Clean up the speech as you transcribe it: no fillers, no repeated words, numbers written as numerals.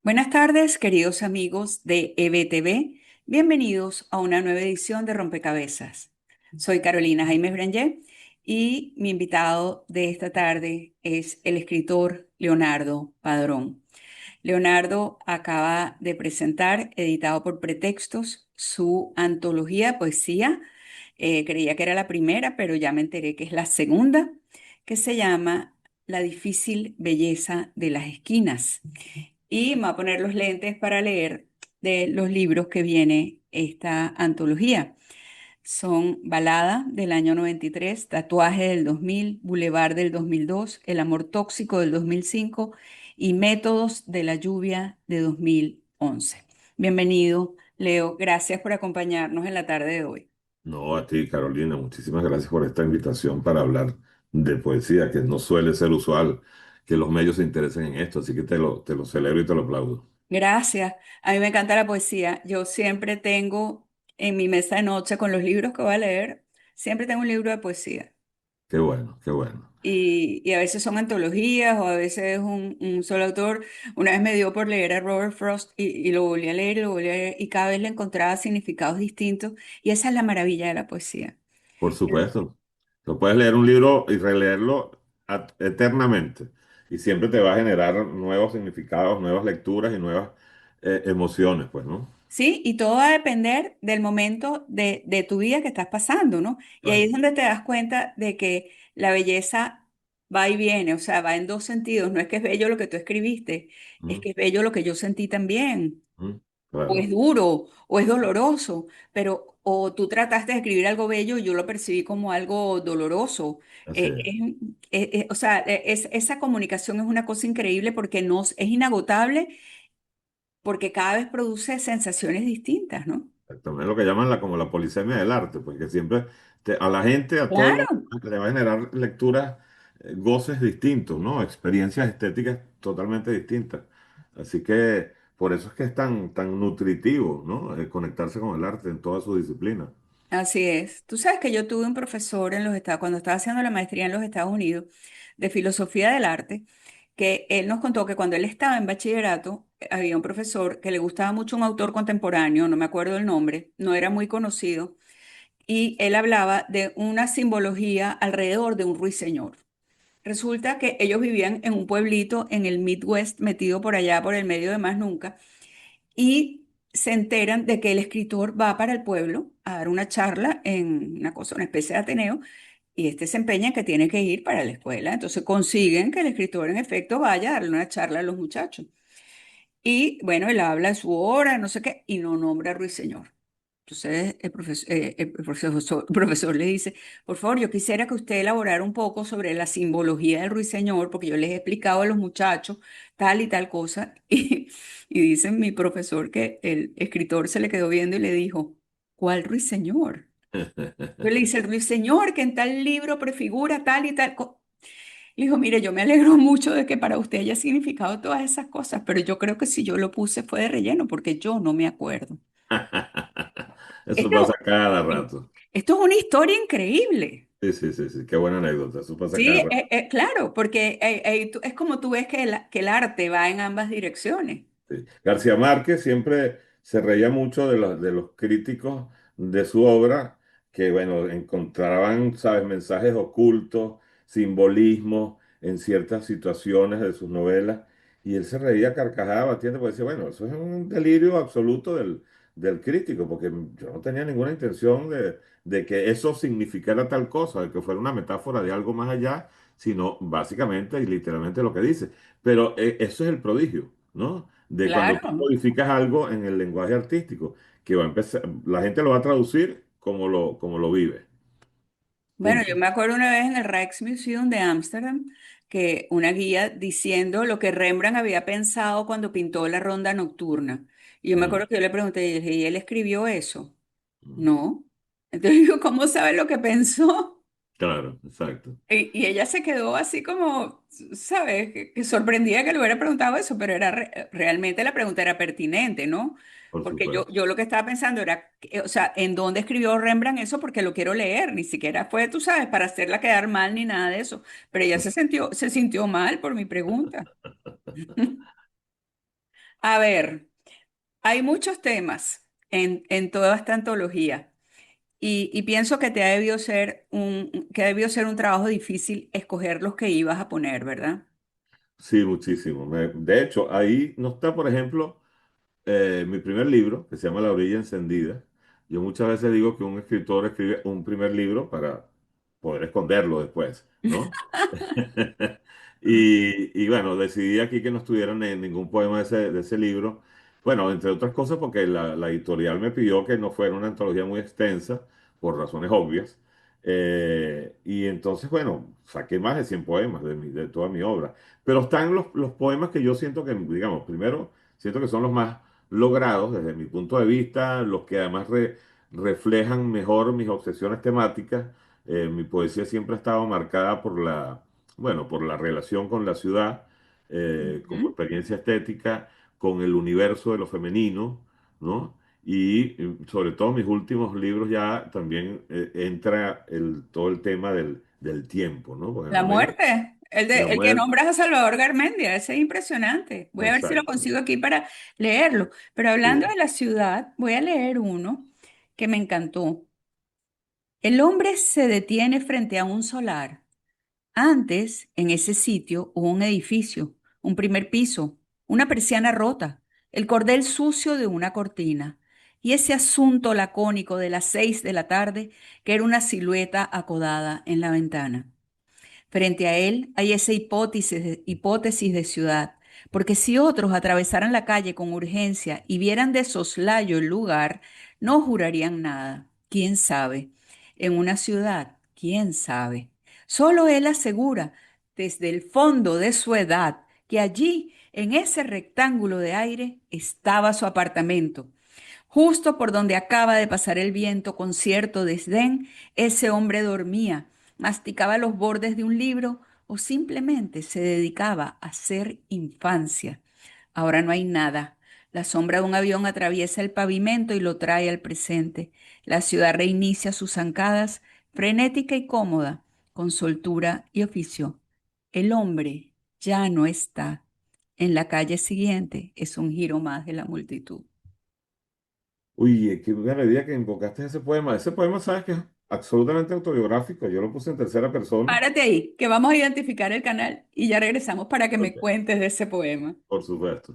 Buenas tardes, queridos amigos de EBTV. Bienvenidos a una nueva edición de Rompecabezas. Soy Carolina Jaime Branger y mi invitado de esta tarde es el escritor Leonardo Padrón. Leonardo acaba de presentar, editado por Pretextos, su antología de poesía. Creía que era la primera, pero ya me enteré que es la segunda, que se llama La difícil belleza de las esquinas. Y me voy a poner los lentes para leer de los libros que viene esta antología. Son Balada del año 93, Tatuaje del 2000, Boulevard del 2002, El amor tóxico del 2005 y Métodos de la lluvia de 2011. Bienvenido, Leo. Gracias por acompañarnos en la tarde de hoy. No, a ti, Carolina, muchísimas gracias por esta invitación para hablar de poesía, que no suele ser usual que los medios se interesen en esto, así que te lo celebro y te lo aplaudo. Gracias. A mí me encanta la poesía. Yo siempre tengo en mi mesa de noche con los libros que voy a leer, siempre tengo un libro de poesía. Qué bueno, qué bueno. Y a veces son antologías o a veces es un solo autor. Una vez me dio por leer a Robert Frost y lo volví a leer y lo volví a leer y cada vez le encontraba significados distintos y esa es la maravilla de la poesía. Por supuesto, tú puedes leer un libro y releerlo eternamente y siempre te va a generar nuevos significados, nuevas lecturas y nuevas emociones, pues, ¿no? Sí, y todo va a depender del momento de tu vida que estás pasando, ¿no? Y ahí es Claro. donde te das cuenta de que la belleza va y viene, o sea, va en dos sentidos. No es que es bello lo que tú escribiste, es Mm, que es bello lo que yo sentí también. mm, O es claro, duro, o es doloroso, pero o tú trataste de escribir algo bello y yo lo percibí como algo doloroso. así es. O sea, esa comunicación es una cosa increíble porque es inagotable, porque cada vez produce sensaciones distintas, ¿no? Exactamente, es lo que llaman como la polisemia del arte, porque siempre a la gente, a todo el mundo, Claro. le va a generar lecturas, goces distintos, ¿no? Experiencias estéticas totalmente distintas. Así que por eso es que es tan nutritivo, ¿no? Conectarse con el arte en toda su disciplina. Así es. Tú sabes que yo tuve un profesor en los Estados, cuando estaba haciendo la maestría en los Estados Unidos de filosofía del arte, que él nos contó que cuando él estaba en bachillerato, había un profesor que le gustaba mucho un autor contemporáneo, no me acuerdo el nombre, no era muy conocido, y él hablaba de una simbología alrededor de un ruiseñor. Resulta que ellos vivían en un pueblito en el Midwest, metido por allá por el medio de más nunca, y se enteran de que el escritor va para el pueblo a dar una charla en una cosa, una especie de Ateneo, y este se empeña en que tiene que ir para la escuela. Entonces consiguen que el escritor en efecto vaya a darle una charla a los muchachos. Y bueno, él habla de su obra, no sé qué, y no nombra a Ruiseñor. Entonces el profesor le dice, por favor, yo quisiera que usted elaborara un poco sobre la simbología del ruiseñor, porque yo les he explicado a los muchachos tal y tal cosa. Y dice mi profesor que el escritor se le quedó viendo y le dijo, ¿cuál ruiseñor? Yo le dice, el ruiseñor que en tal libro prefigura tal y tal. Le dijo, mire, yo me alegro mucho de que para usted haya significado todas esas cosas, pero yo creo que si yo lo puse fue de relleno, porque yo no me acuerdo. Eso pasa Esto, cada rato. esto es una historia increíble. Sí, sí, sí, sí, qué buena anécdota. Eso pasa cada Sí, rato. claro, porque es como tú ves que el arte va en ambas direcciones. Sí. García Márquez siempre se reía mucho de los críticos de su obra, que, bueno, encontraban, ¿sabes?, mensajes ocultos, simbolismos en ciertas situaciones de sus novelas, y él se reía a carcajadas batiendo, porque decía, bueno, eso es un delirio absoluto del crítico, porque yo no tenía ninguna intención de que eso significara tal cosa, de que fuera una metáfora de algo más allá, sino básicamente y literalmente lo que dice. Pero eso es el prodigio, ¿no? De cuando tú Claro. modificas algo en el lenguaje artístico, que va a empezar, la gente lo va a traducir como lo vive. Bueno, yo Punto. me acuerdo una vez en el Rijksmuseum de Ámsterdam que una guía diciendo lo que Rembrandt había pensado cuando pintó la Ronda Nocturna. Y yo me Mm, acuerdo que yo le pregunté, y dije, ¿y él escribió eso? mm. No. Entonces digo, ¿cómo sabe lo que pensó? Claro, exacto. Y ella se quedó así como, ¿sabes? Que sorprendida que le hubiera preguntado eso, pero realmente la pregunta era pertinente, ¿no? Por Porque yo, supuesto. yo lo que estaba pensando era, o sea, ¿en dónde escribió Rembrandt eso? Porque lo quiero leer, ni siquiera fue, tú sabes, para hacerla quedar mal ni nada de eso. Pero ella se sintió mal por mi pregunta. A ver, hay muchos temas en toda esta antología y pienso que que debió ser un trabajo difícil escoger los que ibas a poner, ¿verdad? Sí, muchísimo. De hecho, ahí no está, por ejemplo, mi primer libro, que se llama La orilla encendida. Yo muchas veces digo que un escritor escribe un primer libro para poder esconderlo después, ¿no? Y bueno, decidí aquí que no estuvieran en ningún poema de ese libro. Bueno, entre otras cosas porque la editorial me pidió que no fuera una antología muy extensa, por razones obvias. Y entonces, bueno, saqué más de 100 poemas de toda mi obra. Pero están los poemas que yo siento que, digamos, primero, siento que son los más logrados desde mi punto de vista, los que además reflejan mejor mis obsesiones temáticas. Mi poesía siempre ha estado marcada por bueno, por la relación con la ciudad, como Ujú. experiencia estética, con el universo de lo femenino, ¿no? Y sobre todo mis últimos libros ya también entra todo el tema del tiempo, ¿no? Porque en La la medida muerte, la el que muerte, nombras a Salvador Garmendia, ese es impresionante. Voy a ver si lo exacto, consigo aquí para leerlo. Pero hablando sí. de la ciudad, voy a leer uno que me encantó. El hombre se detiene frente a un solar. Antes, en ese sitio, hubo un edificio, un primer piso, una persiana rota, el cordel sucio de una cortina y ese asunto lacónico de las 6 de la tarde que era una silueta acodada en la ventana. Frente a él hay esa hipótesis de ciudad, porque si otros atravesaran la calle con urgencia y vieran de soslayo el lugar, no jurarían nada. ¿Quién sabe? En una ciudad, ¿quién sabe? Solo él asegura, desde el fondo de su edad, que allí, en ese rectángulo de aire, estaba su apartamento. Justo por donde acaba de pasar el viento con cierto desdén, ese hombre dormía, masticaba los bordes de un libro o simplemente se dedicaba a ser infancia. Ahora no hay nada. La sombra de un avión atraviesa el pavimento y lo trae al presente. La ciudad reinicia sus zancadas, frenética y cómoda, con soltura y oficio. El hombre ya no está. En la calle siguiente es un giro más de la multitud. Uy, qué buena idea que invocaste ese poema. Ese poema, sabes que es absolutamente autobiográfico. Yo lo puse en tercera persona. Párate ahí, que vamos a identificar el canal y ya regresamos para que me Ok, cuentes de ese poema. por supuesto.